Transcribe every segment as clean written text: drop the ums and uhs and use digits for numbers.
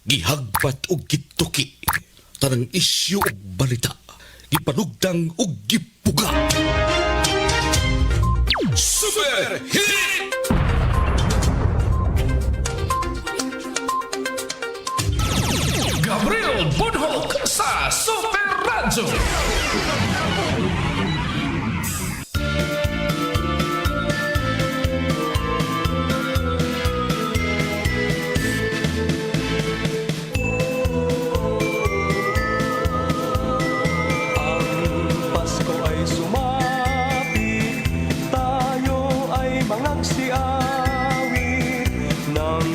Gihagpat og gituki. Tanang isyu og balita. Gipanugtang og gipuga. Super Hit! Gabriel Budhok sa Super Radyo. Pasko ay sumapit, tayo ay mangagsiawit ng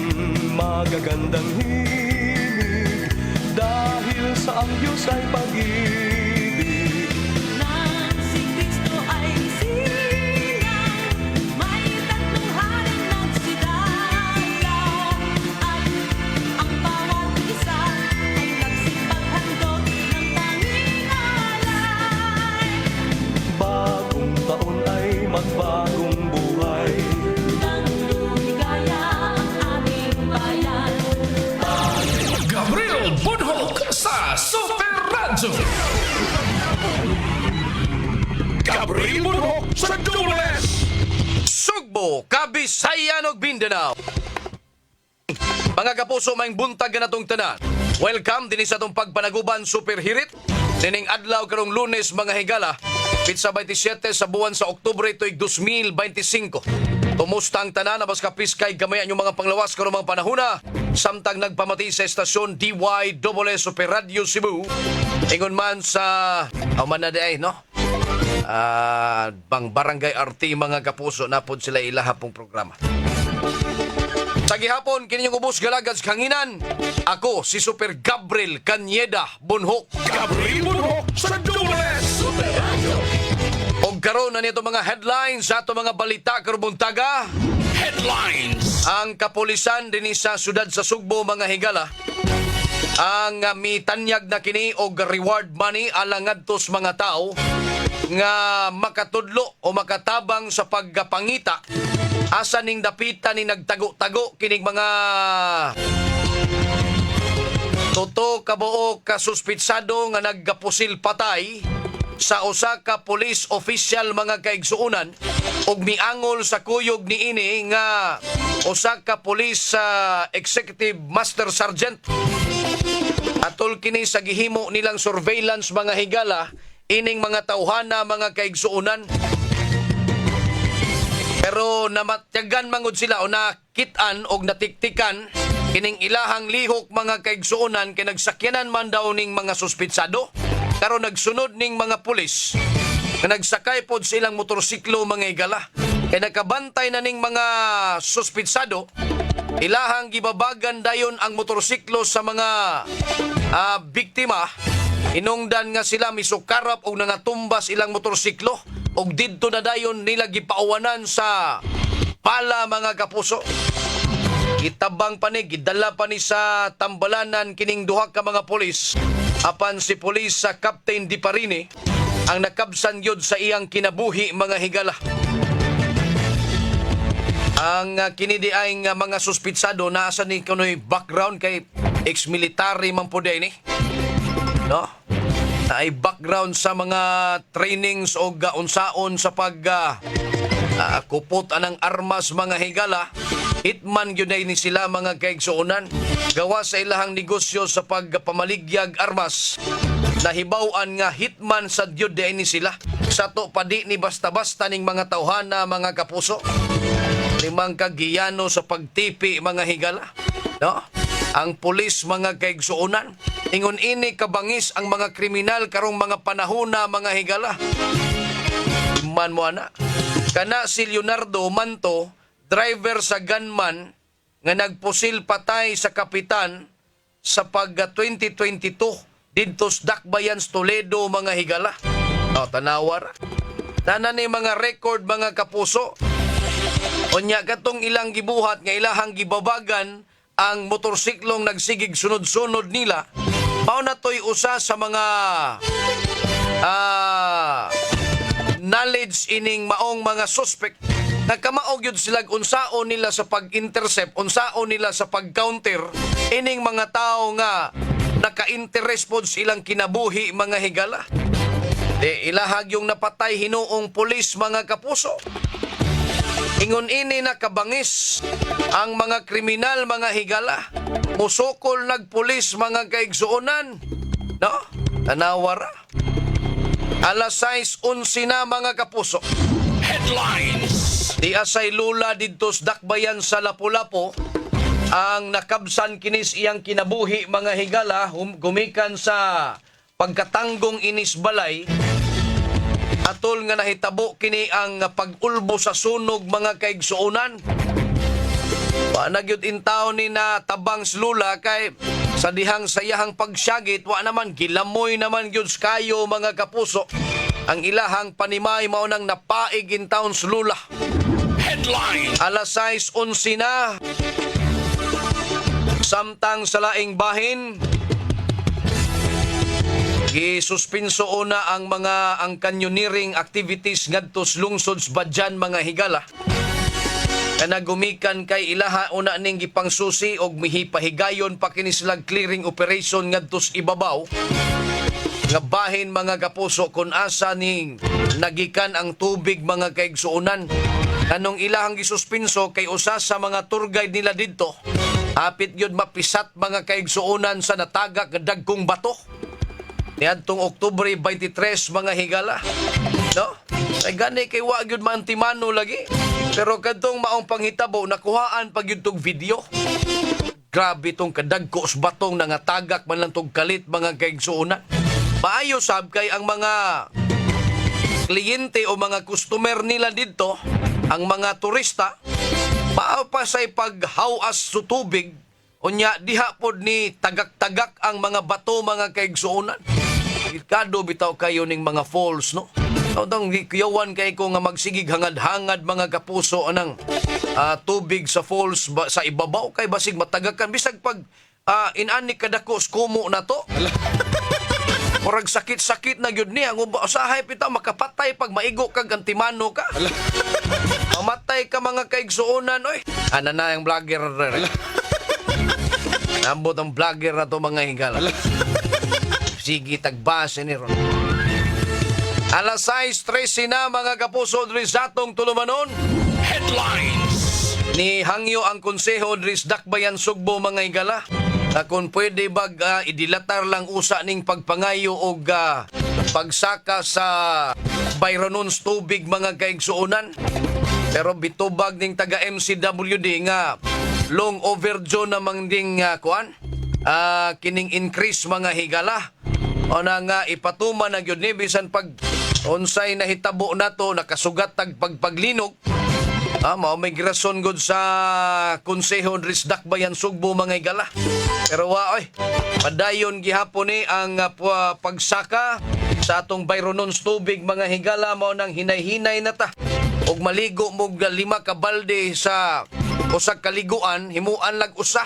magagandang himig dahil sa ang Diyos ay pag-ibig. Nang si Kristo ay silang, may tatlong haring nagsidalaw, at ang bawat isa ay nagsipaghandog ng tanging alay. Bagong taon ay magbagong buhay, Nang lumigaya ang aming bayan, Gabriel Budhok sa Super Radyo. Gabriel Budhok sa Dubles! Sugbo, Kabisayan ug Mindanao. Mga kapuso maing buntag na natong tanan. Welcome din sa atong pagpanaguban Super Hirit. Dining adlaw karong Lunes mga higala, pitsa 27 sa buwan sa Oktubre tuig 2025. Tumusta ang tanan abas kapiskay gamay ang mga panglawas karong mga panahuna. Samtang nagpamati sa estasyon DYSS Super Radio Cebu. Ingon man sa Aumanaday, no? Bang Barangay RT mga kapuso napod sila ilahapong programa. Sa gihapon kini yung ubos galagad sa kanginan. Ako si Super Gabriel Kanyeda Bunhok. Gabriel Budhok sa Dubles! Og karon na nito mga headlines sa ato mga balita karong buntaga. Headlines! Ang kapulisan dinhi sa sudad sa Sugbo mga higala ang mitanyag na kini og reward money alang ngadtos mga tao nga makatudlo o makatabang sa pagpangita asa ning dapita ni nagtago-tago kining mga toto kabuo ka suspitsado nga naggapusil patay sa usa ka police official mga kaigsuonan ug miangol sa kuyog niini nga usa ka police executive master sergeant. Atol kini sa gihimo nilang surveillance mga higala ining mga tawhana mga kaigsuonan. Pero namatyagan mangod sila o nakitaan o natiktikan kining ilahang lihok mga kaigsuonan kay nagsakyanan man daw ning mga suspitsado. Karon nagsunod ning mga pulis na nagsakay pod silang motorsiklo mga higala. Kay nakabantay na ning mga suspitsado, ilahang gibabagan dayon ang motorsiklo sa mga biktima. Inungdan nga sila misukarap o nangatumbas ilang motorsiklo o didto na dayon nila gipaawanan sa pala mga kapuso. Itabang pa ni, gidala pa ni sa tambalanan kining duha ka mga polis. Apan si polis sa Captain Diparini ang nakabsan yod sa iyang kinabuhi mga higala. Ang kinidi ay mga suspitsado nasa ni kunoy background kay ex-military man po ni. No? Na ay background sa mga trainings o unsaon sa pag kupot anang armas mga higala. Hitman yun ni sila mga kaigsuonan. Gawa sa ilahang negosyo sa pagpamaligyag armas. Nahibawan nga hitman sa Diyod ni sila. Sa to padi ni basta-basta ning mga tawhana mga kapuso. Limang kagiyano sa pagtipi mga higala. No? Ang pulis mga kaigsuonan. Ingon ini kabangis ang mga kriminal karong mga panahona mga higala. Man mo ana. Kana si Leonardo Manto, driver sa gunman nga nagpusil patay sa kapitan sa pag 2022 didto sa Dakbayan Toledo mga higala. Tanawar. Tanan ni mga record mga kapuso. Unya katong ilang gibuhat nga ilahang gibabagan ang motorsiklong nagsigig sunod-sunod nila. Mao na to'y usa sa mga knowledge ining maong mga suspect Nakamaog yun sila unsaon nila sa pag-intercept, unsaon nila sa pag-counter, ining mga tao nga naka-interest po silang kinabuhi mga higala. Ilahag yung napatay hinuong pulis mga kapuso. Ingon ini nakabangis ang mga kriminal mga higala. Musukol nagpulis mga kaigsuonan. No? Tanawara. Alas 6:11 na mga kapuso. Headlines. Di asay lula didto sa dakbayan sa Lapu-Lapu ang nakabsan kinis iyang kinabuhi mga higala gumikan sa pagkatanggong inis balay atol nga nahitabo kini ang pag-ulbo sa sunog mga kaigsuonan. Nagyud intaw ni na tabang slula kay sa dihang sayahang pagsyagit wa naman gilamoy naman gyud kayo mga kapuso. Ang ilahang panimay mao nang napaig intawon slula. Headline. Alas 6:11 na. Samtang sa laing bahin, gisuspinso una ang canyoneering activities ngadto sa lungsod sa Badyan mga higala. Kana gumikan kay ilaha una ning gipangsusi og mihipahigayon pa kini sila clearing operation ngadto sa ibabaw nga bahin mga kapuso kun asa ning nagikan ang tubig mga kaigsuonan. Kanong ilahang gisuspinso kay usa sa mga tour guide nila didto hapit gyud mapisat mga kaigsuonan sa natagak nga dagkong bato. Niadtong Oktubre 23 mga higala. No? Ay gani kay wa gyud mantimano lagi. Pero kadtong maong panghitabo nakuhaan pag gyud tong video. Grabe tong kadagko sa batong nangatagak man lang tong kalit mga kaigsuonan. Maayo sab kay ang mga kliyente o mga customer nila dito, ang mga turista, maapasay paghawas sa tubig, unya diha pod ni tagak-tagak ang mga bato mga kaigsuonan. Delikado bitaw kayo ning mga falls, no? Tawdang kuyawan kay ko nga magsigig hangad-hangad mga kapuso anang tubig sa falls sa ibabaw kay basig matagakan bisag pag inani kadako skumo na to. Murag sakit-sakit na gyud niya. Usahay pita makapatay pag maigo kag antimano ka. Mamatay ka mga kaigsuonan, oy. Ana na yung vlogger. Nambot ang vlogger na to mga higala. Sige, tagbase ni Ron. Alas 6:13 na mga kapuso diri sa atong tulumanon. Headlines. Ni hangyo ang konseho diri sa Dakbayan Sugbo mga higala. Kung pwede bag idilatar lang usa ning pagpangayo og pagsaka sa bayronon sa tubig mga kaigsuonan. Pero bitubag ning taga MCWD nga long overdue namang ding kining increase mga higala. O na nga ipatuman na gyud ni bisan pag unsay nahitabo nato nakasugat tag pagpaglinog. Mao may grason gud sa konseho diri sa Dakbayan Sugbo mga higala. Pero oy, padayon gihapon ni ang pagsaka sa atong bayronon sa tubig mga higala mao nang hinay-hinay na ta. Og maligo mo 5 ka balde sa usa ka liguan, himuan lag usa.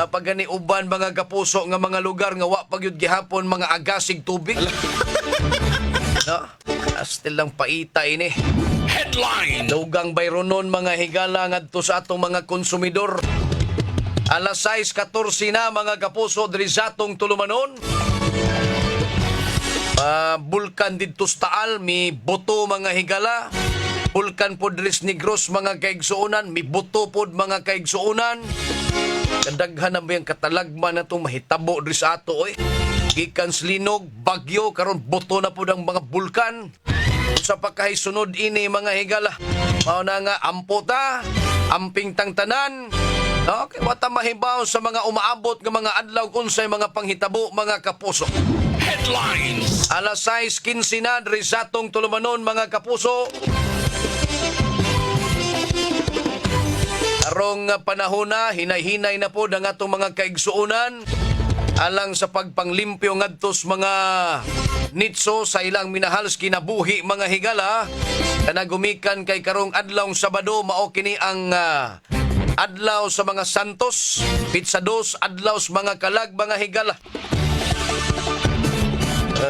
Pagani uban mga kapuso nga mga lugar nga wa pagyud gihapon mga agasig tubig. No? Still lang paita ini. Headline. Dugang bayronon mga higala ngadto sa atong mga konsumidor. Alas 6:14 na mga kapuso diri sa atong tulumanon. Bulkan didto sa Taal mi boto mga higala. Bulkan pod diri sa Negros mga kaigsuonan, mi boto pod mga kaigsuonan. Kadaghan na ba yung katalagman na itong mahitabo diri sa ato oy. Gikan sa linog, bagyo karon boto na pod ang mga bulkan. Sa pagkahisunod ini mga higala. Mao na nga ampota, amping tang tanan. Okay, wata mahibaw sa mga umaabot ng mga adlaw unsay mga panghitabo mga kapuso. Headlines. Alas 6:15 na diri sa atong tulumanon mga kapuso. Arong panahon na hinay-hinay na po ang atong mga kaigsuonan alang sa pagpanglimpyo ngadto sa mga nitso sa ilang minahal sa kinabuhi mga higala. Kana gumikan kay karong adlaw Sabado mao kini ang adlaw sa mga santos, Pitsados, adlaw sa mga kalag mga higala.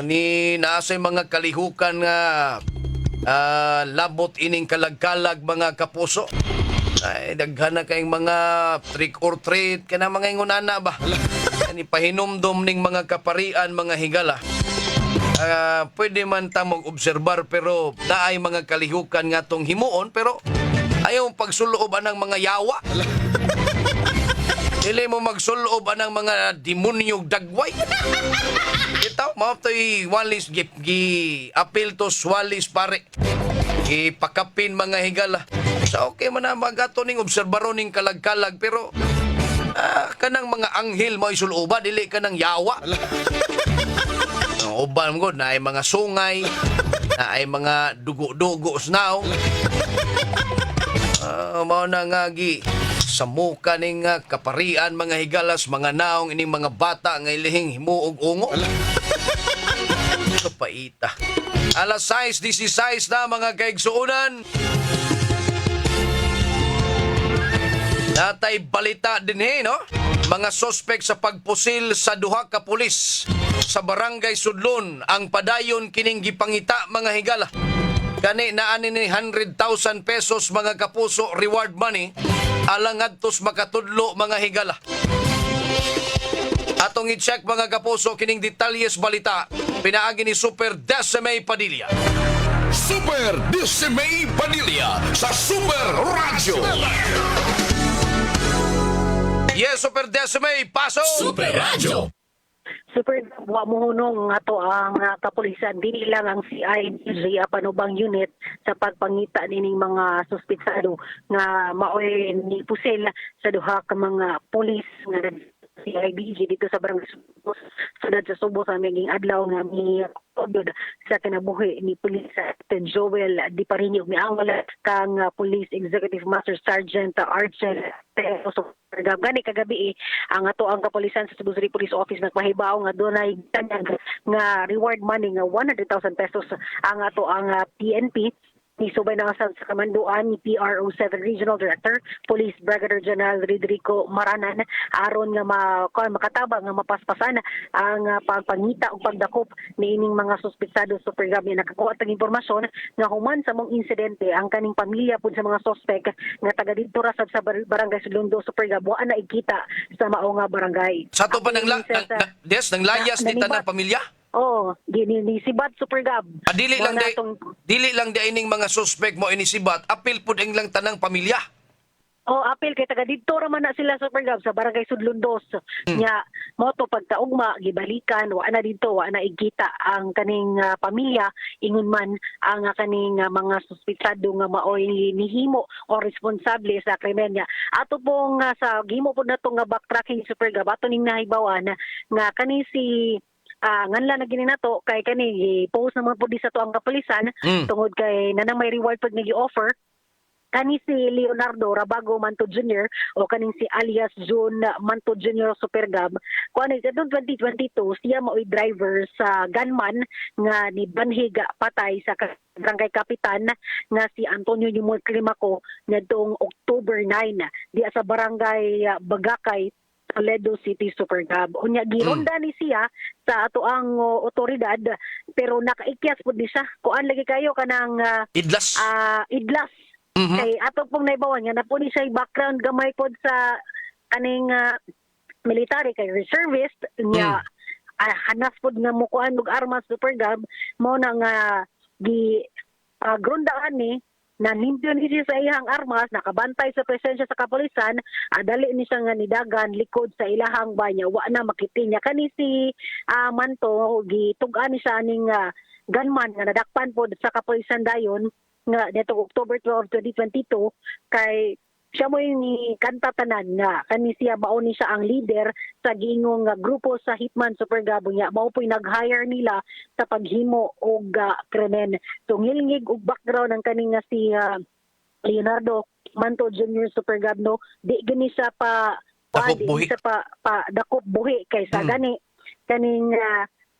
Ni naasay mga kalihukan nga labot ining kalagkalag mga kapuso. Ay, daghan na kayong mga trick or treat ka na mga ingunana ba? Ani pahinomdom ning mga kaparian, mga higala. Pwede man ta mag-obserbar pero naay mga kalihukan nga tong himuon pero ayaw pagsuloob anang mga yawa. Dili mo magsuloob anang mga demonyog dagway. Ito, mao to'y walis apil to swalis pare. Ipakapin mga higala. So okay man na magato ning obserbaron ning kalag-kalag pero kanang mga anghel mo isulooba dili kanang yawa. Uban ko na ay mga sungay, na ay mga dugo-dugo snaw. Mao na nga gi sa muka ning kaparian mga higalas, mga naong ining mga bata nga ilihing himuog ungo. Kapaita. Alas 6:16 na mga kaigsuunan. Natay balita din no? Mga sospek sa pagpusil sa duha ka pulis sa barangay Sudlon ang padayon kining gipangita mga higala. Kani naani ni 100,000 pesos mga kapuso reward money alang adtos makatudlo mga higala. Atong i-check mga kapuso kining detalyes balita pinaagi ni Super Decime Padilla. Super Decime Padilla sa Super Radio. Yes, Super Decime, paso! Super Radio. Super wa mo hunong ato ang kapulisan dili lang ang CIDG panubang unit sa pagpangita nining mga suspitsado nga maoy ni pusel sa duha ka mga pulis nga CIDG dito sa barangay Sudad sa Subo sa maging adlaw nga mi sa kinabuhi ni Police Captain Joel Di Parini ug miangol kang Police Executive Master Sergeant Archel gani kagabi ang ato ang kapulisan sa Cebu City Police Office nagpahibaw nga dunay tanyag nga reward money nga 100,000 pesos ang ato ang PNP ni subay na sa kamanduan ni PRO7 Regional Director Police Brigadier General Rodrigo Maranan aron nga makatabang nga mapaspasan ang pagpangita ug pagdakop niining mga suspetsado sa pergami nakakuha tag impormasyon nga human sa mong insidente ang kaning pamilya pud sa mga suspek nga taga didto ra sa barangay Sulundo sa Pergabo na ikita sa mao nga barangay. Sa to pa nang layas ni tanang pamilya? Oh, ni sibat Super Gab. Dili lang di ining mga suspect mo inisibat, apil pud ang lang tanang pamilya. Oh, apil kay taga didto ra man na sila Super Gab sa barangay Sudlundos. Nya mo to pagtaugma gibalikan wa na didto wa na igita ang kaning pamilya ingon man ang kaning mga suspitsado nga maoy nihimo o responsable sa krimen niya. Ato pong sa gimo pud nato nga backtracking Super Gab ato ning nahibawan nga kani si nganla na gini nato kay kani post naman po di sa to ang kapulisan tungod kay nanang may reward pag nagi-offer kani si Leonardo Rabago Manto Jr. o kaning si alias June Manto Jr. Supergab kuan sa 2022 siya mao'y driver sa gunman nga ni Banhiga patay sa barangay kapitan nga si Antonio Yumul Climaco ngadtong October 9 diya sa barangay Bagakay Toledo City Supergab. Unya gironda ni siya sa ato ang otoridad pero nakaikyas pud di siya. Kuan lagi kayo kanang Idlas. idlas. Kay ato pong naibawan nga napuni siya background gamay pod sa kaning military kay reservist nya hanas pod nga mukuan og armas Supergab mo na nga gi grondaan ni na limpyo ni siya sa iyang armas, nakabantay sa presensya sa kapulisan, dali ni siya nga nidagan likod sa ilahang banya, wa na makiti niya. Kani si Manto, gitugan ni siya ning gunman nga nadakpan po sa kapulisan dayon, nga neto October 12, 2022, kay siya mo yung kanta tanan nga kani siya baon ni siya ang leader sa giingong grupo sa Hitman Supergabo niya mao po'y nag-hire nila sa paghimo og krimen. So ngilngig og background ang kaning nga si Leonardo Manto Jr. Supergabo di gani siya pa Dakop buhi. dakop buhi kaysa gani kaning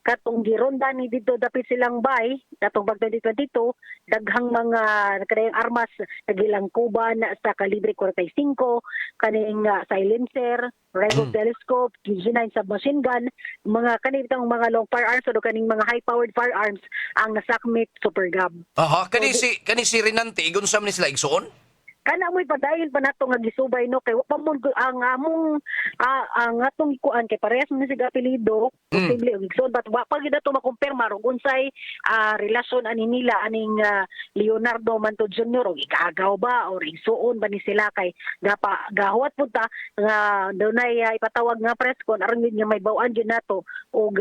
katong gironda ni dito dapit silang bay katong pag 2022 daghang mga kanang armas nagilang kuban sa kalibre 45 kaning silencer, rifle telescope, KG9 submachine gun, mga kanitang mga long firearms o kaning mga high-powered firearms ang nasakmit Super Gab. Aha, kani si Renante igon sa man sila igsuon? Kana mo'y padayon pa nato nga gisubay no kay wa pa mo ang among ang atong ikuan kay parehas man sig apelyido posible og igsoon but wa pa gid ato makumpirma ug unsay relasyon ani nila aning Leonardo Manto Jr. og ikagaw ba or igsuon ba ni sila kay gahuwat pud ta nga dunay ipatawag nga press con aron gid nga may baw-an gid nato og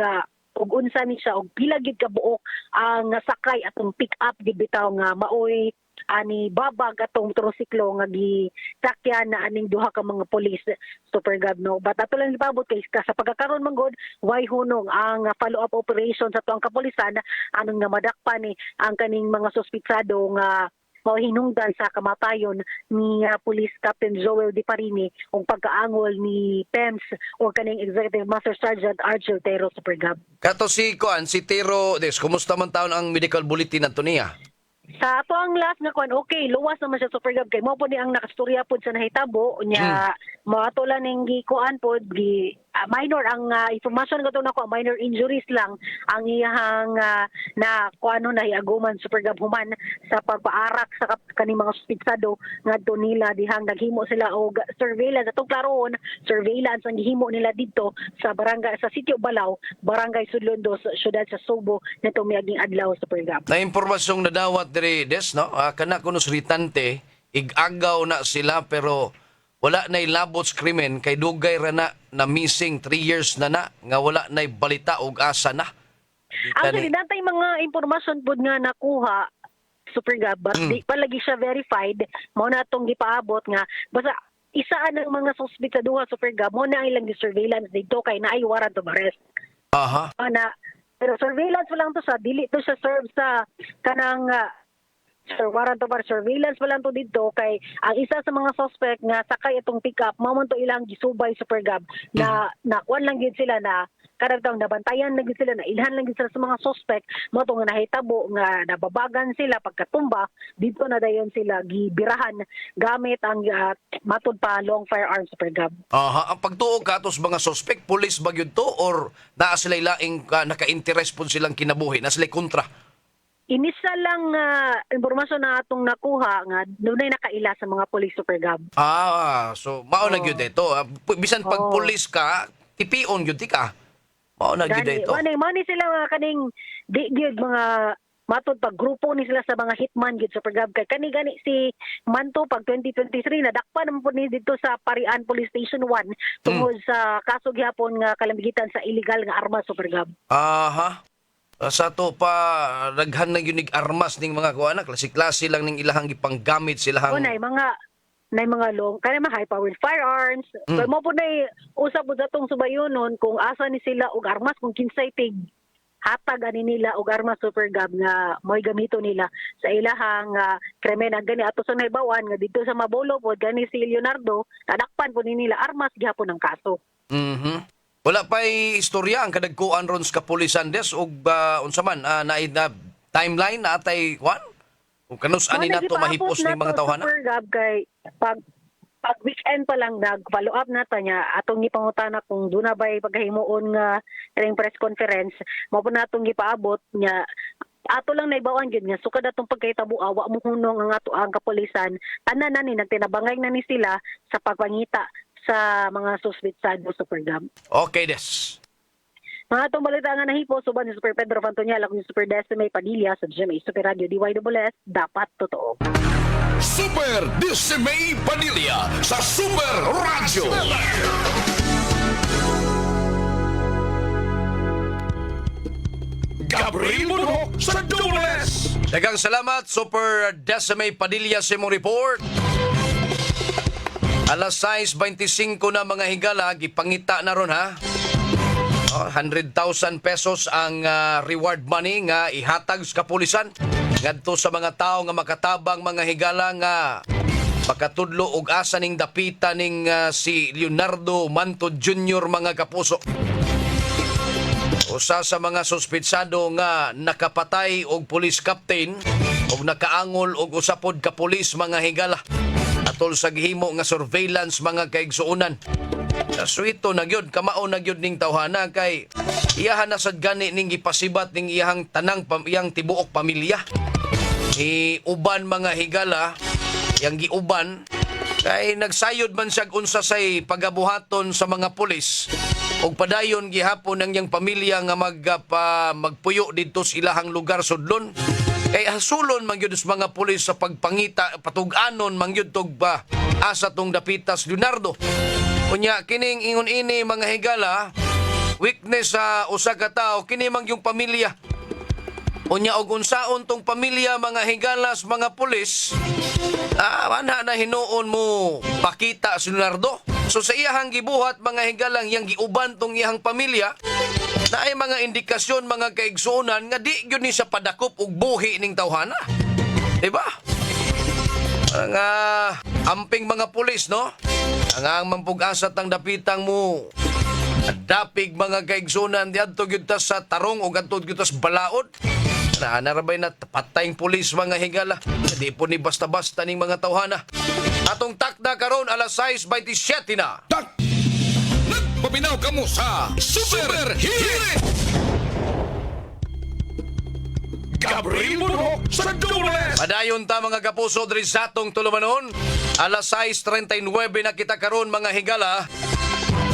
unsa ni siya og pila gid ka buok ang sakay atong pick up gid bitaw nga maoy ani babag atong motorsiklo nga gisakyan na aning duha ka mga pulis Super Gab no but ato lang ipabot kay sa pagkakaroon man gud way hunong ang follow up operation sa tuang kapulisan anong nga madakpan ni ang kaning mga suspitsado nga hinungdan sa kamatayon ni Police Captain Joel Di Parini o pagkaangol ni PEMS o kaning Executive Master Sergeant Archel Tero Super Gab. Kato si Tero Des, kumusta man taon ang medical bulletin nato niya? Sa ato ang last nga kuan okay luwas naman siya Super Gab kay mo po ni ang nakastorya pod sa nahitabo nya mo ato lang ning gikuan pod minor ang information ko nako minor injuries lang ang iyang na kuano na iaguman Super Gab human sa pagpaarak sa kaning mga suspitsado ngadto nila dihang naghimo sila og surveillance atong klaron surveillance ang gihimo nila didto sa barangay sa Sitio Balao barangay Sudlondo sa syudad sa Subo nitong miaging adlaw Super Gab. Na impormasyong nadawat diri Des no, kana kuno ritante igagaw na sila pero wala na ilabot sa krimen kay dugay ra na missing 3 years na nga wala na balita og asa na. Actually, natay mga impormasyon pod nga nakuha Super Gab, but di pa lagi siya verified. Mo na itong gipaabot nga basta isa ng mga suspect sa duha Super Gab mo na ilang surveillance dito kay naay warrant of arrest. Aha. Pero surveillance pa lang to sa dili to siya serve sa kanang warrant of arrest surveillance pa lang to dito kay ang isa sa mga suspect nga sakay itong pickup mao man to ilang gisubay Super Gab na kuan lang gid sila na karagtang nabantayan lang gid sila na ilhan lang gid sila sa mga suspect mo to nga nahitabo nga nababagan sila pagkatumba dito na dayon sila gibirahan gamit ang matud pa long firearms Super Gab. Aha, ang pagtuo katos mga suspect police ba gyud to or naa sila laing naka-interest pud silang kinabuhi na sila kontra? Inisa lang impormasyon na atong nakuha nga dunay nakaila sa mga police Super Gab. So mao na gyud ito. Bisan pag police ka, tipion gyud ti ka. Mao na gyud ito. Mani sila mga kaning di gyud mga matud pag grupo ni sila sa mga hitman gyud Super Gab kay kani gani si Manto pag 2023 nadakpan naman po ni dito sa Parian Police Station 1 tungod sa kaso gihapon nga kalambigitan sa illegal nga armas Super Gab. Aha. Sa to pa daghan na yunig armas ning mga kuana klase-klase lang ning ilahang gipanggamit silahang nay mga long kaya mga high powered firearms pero mo po nay usab pud atong subayonon kung asa ni sila og armas kung kinsay tig hatag ani nila og armas Super Gab nga mo'y gamito nila sa ilahang krimen ang gani ato sa naibawan nga dito sa Mabolo pod gani si Leonardo nadakpan po ni nila armas gihapon ang kaso. Wala pa'y istorya ang kadagkuan ron sa kapulisan des o unsa man na timeline na atay kwan? Kung kanus ani nato mahipos ning mga tawhana? Super Gab kay pag weekend pa lang nag-follow up na ta niya atong gipangutana kung duna bay paghimuon nga ring press conference mo po natong gipaabot niya ato lang naibawan gyud nga sukad atong pagkahitabo wa mo hunong ang ato ang kapulisan tanan na ni nagtinabangay na ni sila sa pagpangita sa mga suspitsado Super Gab. Okay des. Mga itong balita nga nahipo, suban ni Super Pedro Fantonial, ako ni Super Decimay Padilla sa GMA Super Radio DYWS, dapat totoo. Super Decimay Padilla sa Super Radio. Gabriel Bunho sa Doubles. Daghang salamat Super Decimay Padilla sa imong report. Alas 6:25 na mga higala, gipangita na ron ha. 100,000 pesos ang reward money nga ihatag sa kapulisan ngadto sa mga tao nga makatabang mga higala nga makatudlo og asa ning dapita ning si Leonardo Manto Jr. mga kapuso. Usa sa mga suspitsado nga nakapatay og police captain og nakaangol og usapod ka pulis mga higala atol sa gihimo nga surveillance mga kaigsuonan. Kasuito na gyud kamao na gyud ning tawhana kay iyahan na sad gani ning gipasibat ning iyang iyang tibuok pamilya. Uban mga higala yang giuban kay nagsayod man siya unsa say pagabuhaton sa mga pulis ug padayon gihapon ang iyang pamilya nga magpuyo didto sa ilahang lugar sudlon. Kay hasulon man gyud sa mga pulis sa pagpangita patug-anon man gyud tog asa tong dapitas Leonardo. Unya kining ingon ini mga higala weakness sa usa ka tawo kini man yung pamilya. Unya og unsaon tong pamilya mga higalas mga pulis ana na hinuon mo pakita si Leonardo. So sa iyahang gibuhat mga higalang yang giuban tong iyahang pamilya na ay mga indikasyon mga kaigsuonan nga di gyud ni sa padakop og buhi ning tawhana. Diba? Ang amping mga pulis, no? Ang mampug-asat ang dapitang mo. Dapig mga kaigsunan diadto gyud ta sa tarong o adto gyud ta sa balaod. Narabay na patayng pulis mga higala. Di po ni basta-basta ning mga tawhana. Atong takda karon alas 6:27 na. Tak! Nagpapinaw kamo sa Super Hirit! Gabriel Murok sa Dunes! Padayon ta mga kapuso diri sa atong tulumanon. Alas 6:39 na kita karon mga higala.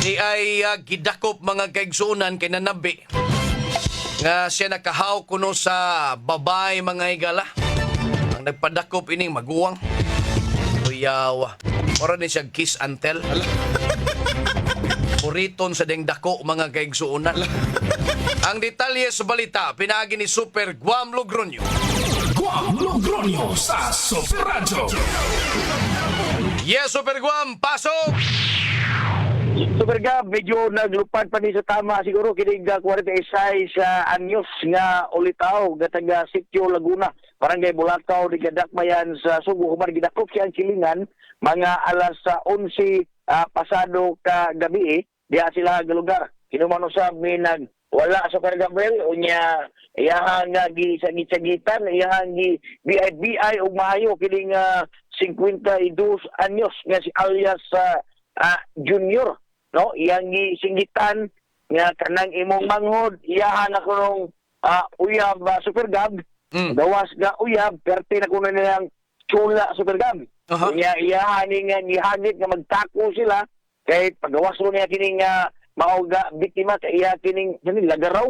Di ay gidakop mga kaigsuonan kay nanabi nga siya nakahaw kuno sa babay mga higala. Ang nagpadakop ining maguwang. Uyaw. Ora ni siya kiss and tell. Puriton sa deng dako mga kaigsuonan. Ang detalye sa balita pinaagi ni Super Guam Logronyo. Guam Logronyo sa Super Radio! Yes, Super Guam, pasok! Super Gab, medyo naglupad pa ni sa tama siguro kinig 46 sa anyos nga ulitaw nga taga Sitio Laguna, Barangay Bulacau, di Gadakmayan sa Subo, human gidakop siya ang silingan mga alas 11 pasado ka gabi diha sila galugar. Kinuman usab mi wala sa Gabriel unya iyahang gisagit-sagitan iyahang BI og maayo kining 52 anyos nga si alias Junior, no, iyang gisingitan nga kanang imong manghod iyahan ako nung uyab Super Gab. Gawas ga uyab perti na kuno nilang chula Super Gab. Iyahan nga gihangit nga magtako sila kay pagawas mo niya kining maoga biktima kay iya kining lagaraw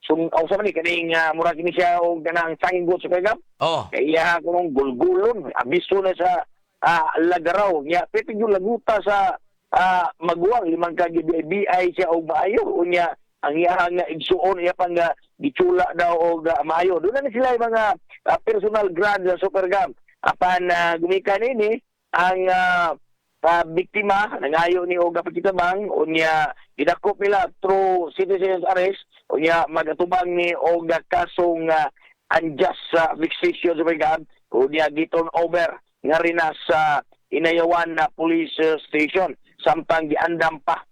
sa man kining murag kini siya og kanang sanging gut Super Gab. Kay iya kunong gulgulon abiso na sa lagaraw nya pipig yung laguta sa maguwang limang ka BI siya og maayo unya ang iyahang nga igsuon iya pang gitsula daw og maayo doon na sila yung mga personal grad sa Super Gab apan gumikan ini ang biktima nangayo ni og pakitabang unya gidakop nila through citizen's arrest unya magatubang ni og kasong unjust vexation Super Gab unya giton over nga rin sa Inayawan na police station samtang giandam pa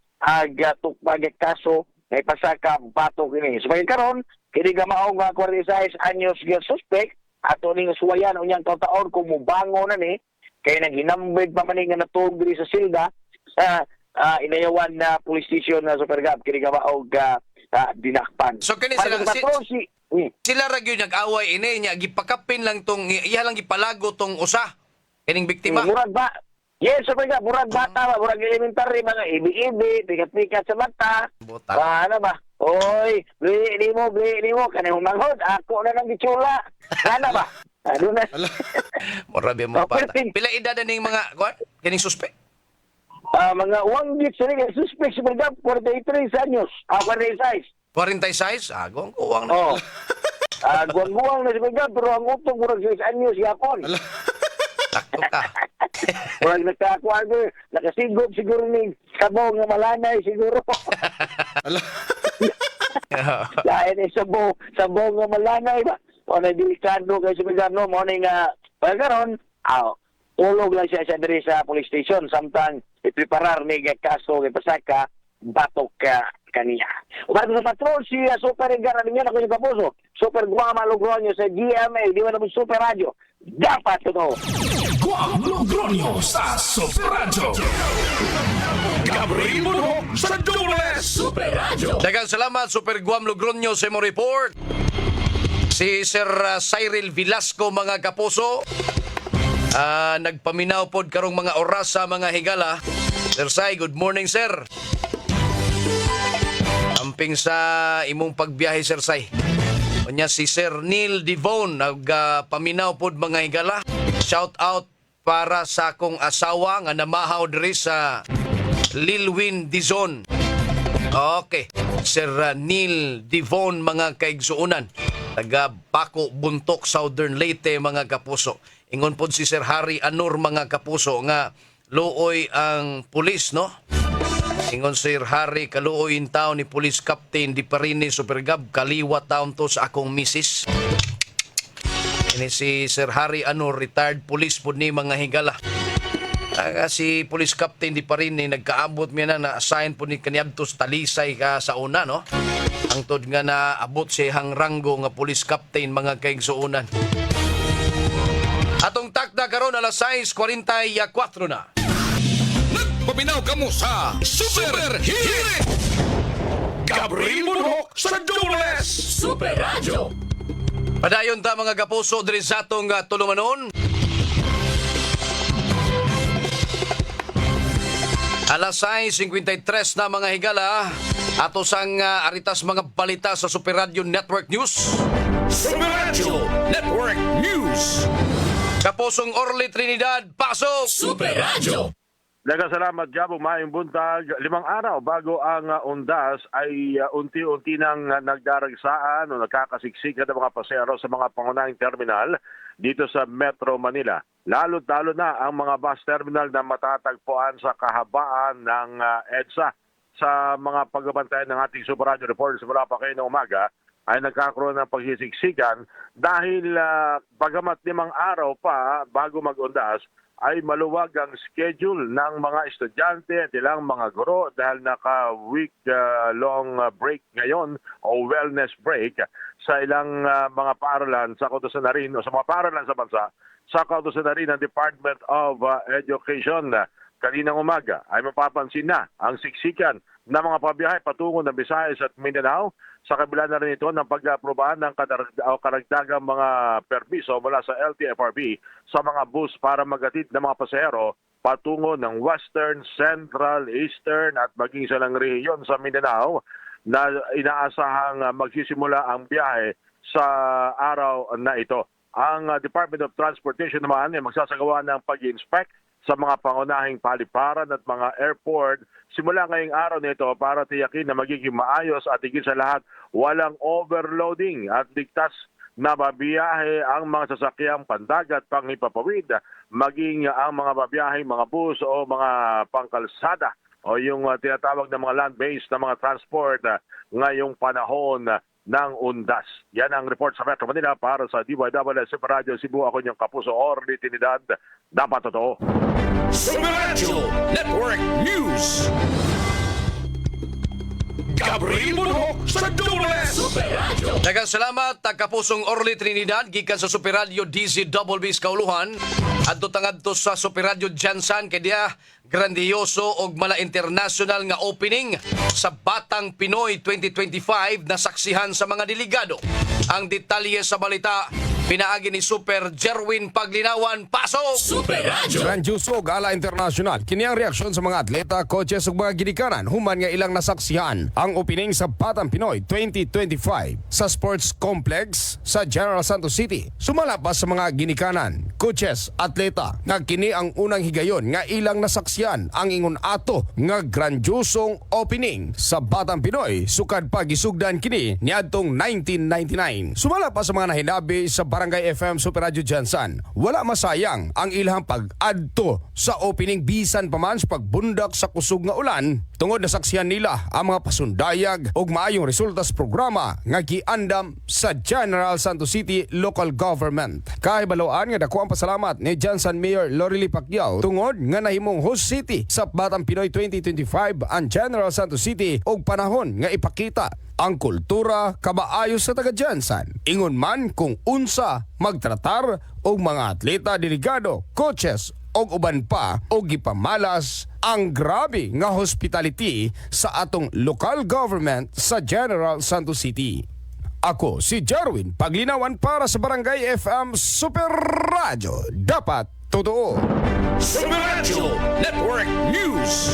tukpag kaso nga ipasaka batok ini. So karon kini gamaong 46 anyos nga suspect ato ning suwayan unyang taon kung mubango na ni kay naghinambig pa man nga natug diri sa silda sa Inayawan na police station na Super Gab kini gamaong dinakpan. So kini sila ra gyud nag-away ini nya gipakapin lang tong iya lang gipalago tong usa kining biktima. Murag ba? Yes, Super Gab, murag bata ba, murag elementary mga ibi-ibi, pikat-pikat sa mata. Ano ba? Oy, bili ni mo kanang manghod, ako na nang gitsula. Ano ba? Ano na? Murabi mo pa. Pila edad ning mga kining suspect? Mga wanggit sa rin, suspect Super Gab, 43 anyos. 46. 46? Agong kuwang na. Guwang-guwang na Super Gab, pero ang utong murag 6 anyos yapon. Takto ka. Murag nagkakuha ko, nakasigop siguro ni sabaw nga malanay siguro. Dahil sabaw nga malanay ba? O na delikado kay Super Gab, no? Mo nga, pagkaroon, ulog lang siya diri sa police station samtang ipreparar ni kaso kay pasaka batok kaniya. Umato sa patrol si Super Edgar niya ako yung kapuso. Super Guama Logroño sa GMA, di ba naman Super Radio. Dapat totoo. Guam Logronyo sa Super Radio. Gabriel Muro sa Double Super Radio. Daghang salamat, Super Guam Logronyo sa mo report. Si Sir Cyril Velasco, mga kapuso, nagpaminaw pod karong mga oras sa mga higala. Sir Sai, good morning, sir. Amping sa imong pagbiyahe, Sir Sai. Unya si Sir Neil Devon, nagpaminaw pod mga higala. Shout out para sa akong asawa nga namahaw diri sa Lilwin Dizon. Okay. Sir Neil Devon, mga kaigsuunan. Taga Paco, Buntok, Southern Leyte, mga kapuso. Ingon po si Sir Harry Anor, mga kapuso, nga luoy ang pulis, no? Ingon Sir Harry, kaluoy in town ni Police Captain Di Parini Supergab, kaliwa town to sa akong misis. Ini si Sir Harry Anor, retired police po ni mga higala. Si Police Captain Di Parini, nagkaabot miya na assign po ni kaniadtos Talisay ka sa una, no? Ang tod nga na abot siyang ranggo nga Police Captain, mga kaigsuunan. Atong takda karon alas 6:44 na. Paminaw ka mo sa Super Hit! Gabriel Muro sa Double Super Radio. Padayon ta, mga kapuso, diri sa atong tulumanon. Alas 6:53 na, mga higala. Ato sang aritas mga balita sa Super Radio Network News. Super Radio Network News. Kapusong Orly Trinidad, pasok! Super Radio. Daghang salamat, Jabo. Maayong buntag. 5 araw bago ang undas ay unti-unti nang nagdaragsaan o nakakasiksik ng mga pasero sa mga pangunahing terminal dito sa Metro Manila. Lalo-lalo na ang mga bus terminal na matatagpuan sa kahabaan ng EDSA. Sa mga pagbabantayan ng ating Super Radio reporters mula pa kayo ng umaga, ay nagkakaroon ng pagsisiksikan dahil bagamat 5 araw pa bago mag-undas, ay maluwag ang schedule ng mga estudyante at ilang mga guro dahil naka-week-long break ngayon o wellness break sa ilang mga paaralan sa kautusan na rin o sa mga paaralan sa bansa sa kautusan na rin ng Department of Education. Kaninang umaga ay mapapansin na ang siksikan ng mga pabiyahe patungo ng Visayas at Mindanao. Sa kabila na rin ito ng pag-aprobahan ng karagdagang mga permiso mula sa LTFRB sa mga bus para maghatid ng mga pasahero patungo ng Western, Central, Eastern at maging sa lang rehiyon sa Mindanao na inaasahang magsisimula ang biyahe sa araw na ito. Ang Department of Transportation naman ay magsasagawa ng pag-inspect sa mga pangunahing paliparan at mga airport simula ngayong araw nito para tiyakin na magiging maayos at higit sa lahat walang overloading at ligtas na babiyahe ang mga sasakyang pandagat panghipapawid maging ang mga babiyaheng mga bus o mga pangkalsada o yung tinatawag na mga land-based na mga transport ngayong panahon ng undas. Yan ang report sa Metro Manila para sa DYWS Super Radio Cebu. Ako niyong kapuso Orly Trinidad. Dapat totoo. Super Radio Network News. Gabriel Muro sa Double Super Radio. Daghang salamat, kapusong Orly Trinidad, gikan sa Super Radio DZWB's Kauluhan. Adto tangadto sa Super Radio Jansan, kay dia grandioso og mala international nga opening sa Batang Pinoy 2025 na saksihan sa mga delegado. Ang detalye sa balita, pinaagi ni Super Jerwin Paglinawan. Pasok! Super Radio. Grandioso Gala International. Kini ang reaksyon sa mga atleta, coaches ug mga ginikanan human nga ilang nasaksihan ang opening sa Batang Pinoy 2025 sa Sports Complex sa General Santos City. Sumala pa sa mga ginikanan, coaches, atleta nga kini ang unang higayon nga ilang nasaksihan ang ingon ato nga grandiosong opening sa Batang Pinoy sukad pagisugdan kini niadtong 1999. Sumala pa sa mga nahinabi sa Barangay FM Super Radio Jansan, wala masayang ang ilang pag-adto sa opening bisan pa man sa pagbundak sa kusog nga ulan tungod na saksihan nila ang mga pasundayag ug maayong resulta sa programa nga giandam sa General Santos City Local Government. Kahibaloan nga dako ang pasalamat ni Jansan Mayor Lorely Pacquiao tungod nga nahimong host city sa Batang Pinoy 2025 ang General Santos City og panahon nga ipakita ang kultura kabaayo sa taga Jansan. Ingon man kung unsa magtratar og mga atleta, delegado, coaches og uban pa og gipamalas ang grabe nga hospitality sa atong local government sa General Santos City. Ako si Jarwin Paglinawan para sa Barangay FM Super Radio. Dapat totoo. Super Radio Network News.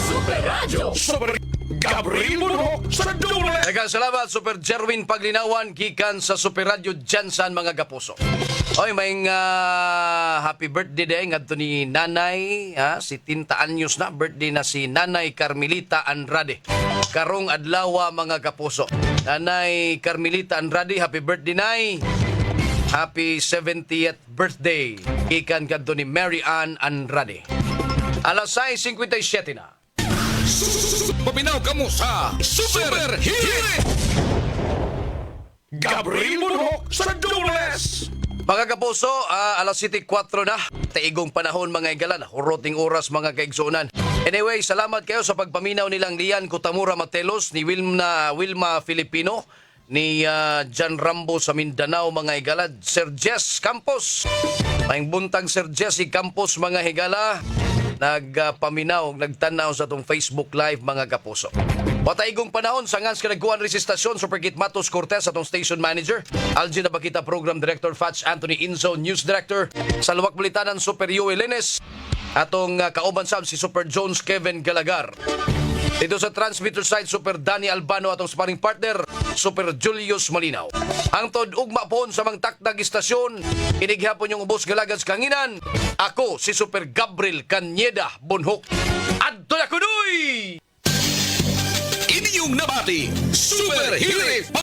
Super Radio. Super Gabriel Bunok sa Dole. Daghang salamat Super Jerwin Paglinawan gikan sa Super Radio Jansan mga kapuso. Oy, may happy birthday day ngadto ni Nanay, si Tinta Anyos na birthday na si Nanay Carmelita Andrade. Karong adlaw mga kapuso. Nanay Carmelita Andrade, happy birthday nay. Happy 70th birthday gikan kadto ni Mary Ann Andrade. Alas 6:57 na. Paminaw kamo sa Super Hit. Gabriel Bunok sa Dubles. Mga kapuso, alas 7:04 na. Taigong panahon mga igalan. Huroting oras mga kaigsunan. Anyway, salamat kayo sa pagpaminaw nilang Lian Kutamura Matelos, ni Wilma Filipino, ni John Rambo sa Mindanao mga higala, Sir Jess Campos. Maing buntag Sir Jess Campos mga higala. Nagpaminaw, nagtanaw sa itong Facebook Live mga kapuso. Pataigong panahon sa ngans kanagkuhan resistasyon Superkit Matos Cortez atong station manager, Algin Nabakita Program Director Fats Anthony Inzo, News Director sa Luwak Balitanan Super Yue Lenes, atong kauban sab si Super Jones Kevin Galagar. Dito sa transmitter side Super Danny Albano atong sparring partner Super Julius Malinaw. Hangtod ugma pohon sa mga takdag istasyon, inighapon yung ubos galagad sa kanginan. Ako si Super Gabriel Canyeda Bonhok. Adto na kunoy! Inyong nabati Super Hit.